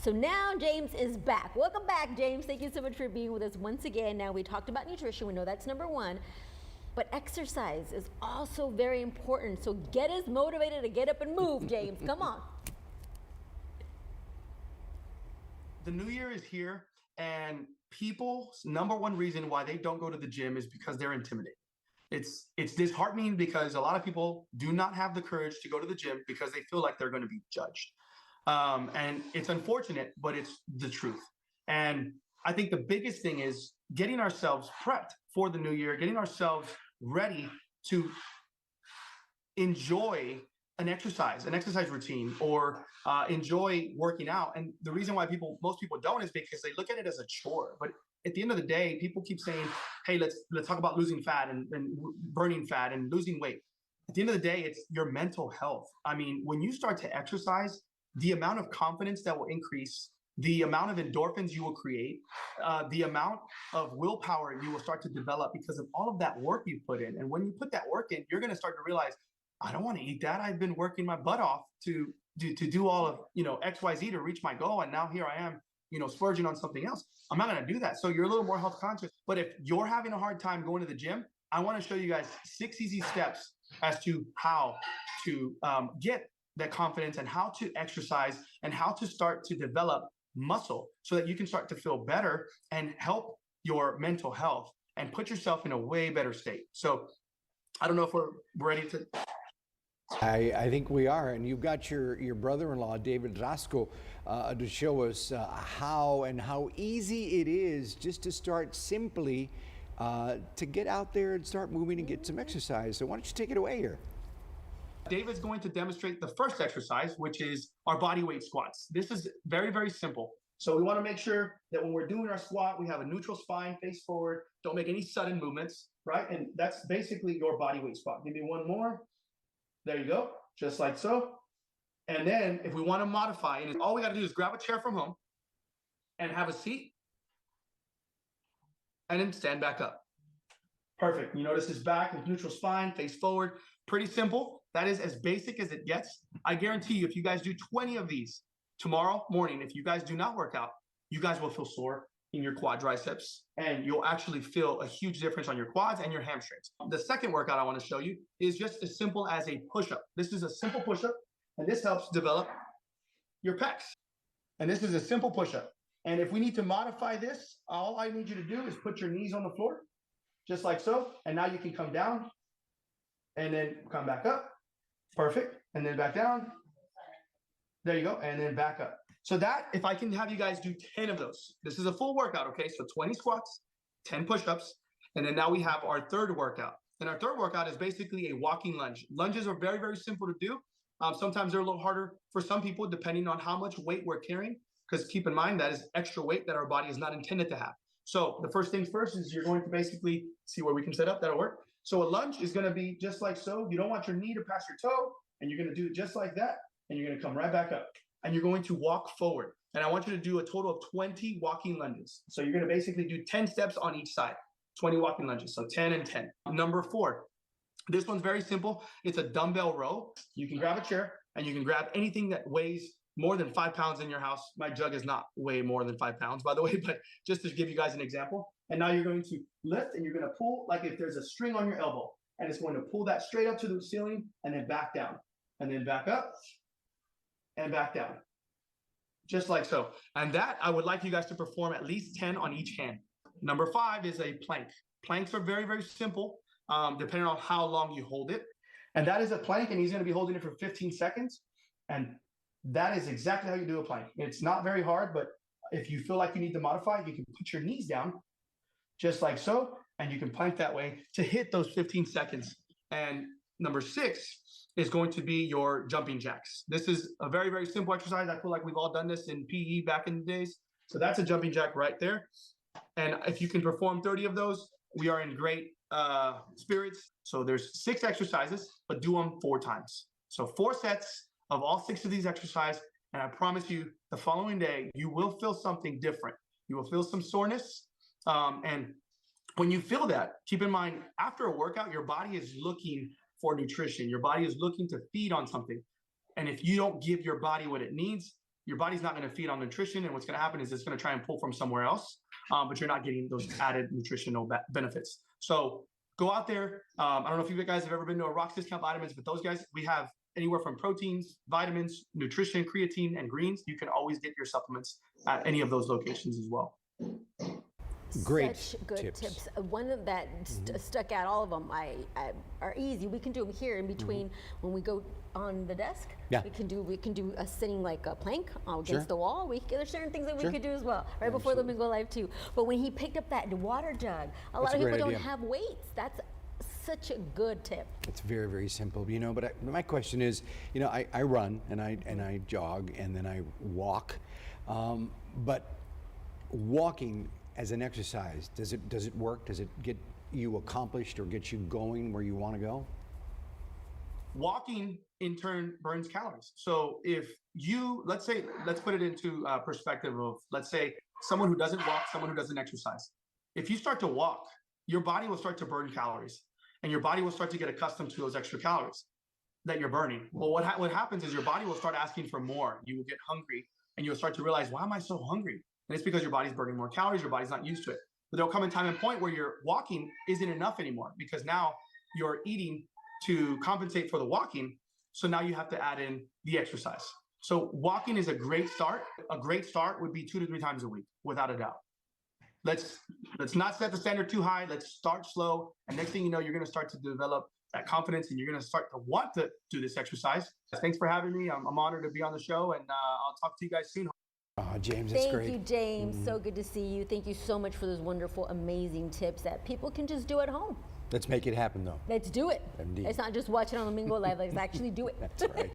So now James is back. Welcome back, James. Thank you so much for being with us once again. Now we talked about nutrition. We know that's number one. But exercise is also very important. So get us motivated to get up and move, James. Come on. The new year is here, and people's number one reason why they don't go to the gym is because they're intimidated. It's disheartening because a lot of people do not have the courage to go to the gym because they feel like they're going to be judged. And it's unfortunate, but it's the truth. And I think the biggest thing is getting ourselves prepped for the new year, getting ourselves ready to enjoy an exercise routine, or enjoy working out. And the reason why most people don't is because they look at it as a chore. But at the end of the day, people keep saying, hey, let's talk about losing fat and burning fat and losing weight. At the end of the day, it's your mental health. I mean, when you start to exercise, the amount of confidence that will increase, the amount of endorphins you will create, the amount of willpower you will start to develop because of all of that work you put in. And when you put that work in, you're going to start to realize, I don't want to eat that. I've been working my butt off to do all of, XYZ to reach my goal. And now here I am, splurging on something else. I'm not going to do that. So you're a little more health conscious. But if you're having a hard time going to the gym, I want to show you guys 6 easy steps as to how to get that confidence and how to exercise and how to start to develop muscle so that you can start to feel better and help your mental health and put yourself in a way better state. So I don't know if we're ready to. I think we are, and you've got your brother-in-law, David Rasco, to show us how easy it is just to start simply to get out there and start moving and get some exercise. So why don't you take it away here? David's going to demonstrate the first exercise, which is our body weight squats. This is very, very simple. So we want to make sure that when we're doing our squat, we have a neutral spine, face forward, don't make any sudden movements, right? And that's basically your body weight squat. Give me one more. There you go, just like so. And then if we want to modify, and all we got to do is grab a chair from home and have a seat and then stand back up. Perfect. You notice his back is neutral spine, face forward. Pretty simple. That is as basic as it gets. I guarantee you, if you guys do 20 of these tomorrow morning, if you guys do not work out, you guys will feel sore in your quadriceps, and you'll actually feel a huge difference on your quads and your hamstrings. The second workout I want to show you is just as simple as a push-up. This is a simple push-up, and this helps develop your pecs. And this is a simple push-up. And if we need to modify this, all I need you to do is put your knees on the floor, just like so. And now you can come down and then come back up. Perfect. And then back down. There you go. And then back up. So that, if I can have you guys do 10 of those, this is a full workout, okay? So 20 squats, 10 push-ups, and then now we have our third workout. And our third workout is basically a walking lunge. Lunges are very, very simple to do. Sometimes they're a little harder for some people, depending on how much weight we're carrying, because keep in mind that is extra weight that our body is not intended to have. So the first things first is you're going to basically see where we can set up. That'll work. So a lunge is going to be just like so. You don't want your knee to pass your toe, and you're going to do it just like that, and you're going to come right back up. And you're going to walk forward. And I want you to do a total of 20 walking lunges. So you're going to basically do 10 steps on each side, 20 walking lunges. So 10 and 10. Number 4, this one's very simple. It's a dumbbell row. You can grab a chair and you can grab anything that weighs more than 5 pounds in your house. My jug is not way more than 5 pounds, by the way, but just to give you guys an example. And now you're going to lift and you're going to pull like if there's a string on your elbow, and it's going to pull that straight up to the ceiling and then back down and then back up and back down, just like so. And that I would like you guys to perform at least 10 on each hand. Number 5 is a plank. Planks are very, very simple, depending on how long you hold it. And that is a plank, and he's going to be holding it for 15 seconds. And that is exactly how you do a plank. It's not very hard, but if you feel like you need to modify, you can put your knees down, just like so, and you can plank that way to hit those 15 seconds. And number 6 is going to be your jumping jacks. This is a very, very simple exercise. I feel like we've all done this in PE back in the days. So that's a jumping jack right there. And if you can perform 30 of those, we are in great spirits. So there's 6 exercises, but do them 4 times. So 4 sets of all 6 of these exercises. And I promise you the following day, you will feel something different. You will feel some soreness. And when you feel that, keep in mind, after a workout, your body is looking for nutrition. Your body is looking to feed on something. And if you don't give your body what it needs, your body's not going to feed on nutrition, and what's going to happen is it's going to try and pull from somewhere else, but you're not getting those added nutritional benefits. So go out there. I don't know if you guys have ever been to a Rocks Discount Vitamins, but those guys, we have anywhere from proteins, vitamins, nutrition, creatine, and greens. You can always get your supplements at any of those locations as well. Great Such good tips. One of that stuck out, all of them are easy. We can do them here in between when we go on the desk. Yeah. We can do a sitting like a plank against Sure. the wall. There's certain things that we Sure. could do as well, right before the Domingo Live too. But when he picked up that water jug, a lot That's of a people great don't idea. have weights. That's such a good tip. It's very, very simple, but my question is, I run and I jog and then I walk, but walking as an exercise, does it work? Does it get you accomplished or get you going where you want to go? Walking in turn burns calories. So if you, let's put it into perspective of, let's say someone who doesn't walk, someone who doesn't exercise. If you start to walk, your body will start to burn calories, and your body will start to get accustomed to those extra calories that you're burning. Well, what happens is your body will start asking for more. You will get hungry, and you'll start to realize, why am I so hungry? And it's because your body's burning more calories, your body's not used to it. But there'll come a time and point where your walking isn't enough anymore, because now you're eating to compensate for the walking. So now you have to add in the exercise. So walking is a great start. A great start would be 2 to 3 times a week, without a doubt. Let's not set the standard too high. Let's start slow. And next thing you know, you're going to start to develop that confidence, and you're going to start to want to do this exercise. Thanks for having me. I'm honored to be on the show, and I'll talk to you guys soon. James, that's great. Thank you, James. So good to see you. Thank you so much for those wonderful, amazing tips that people can just do at home. Let's make it happen, though. Let's do it. Indeed. It's not just watch it on Domingo Live. Let's actually do it. That's right.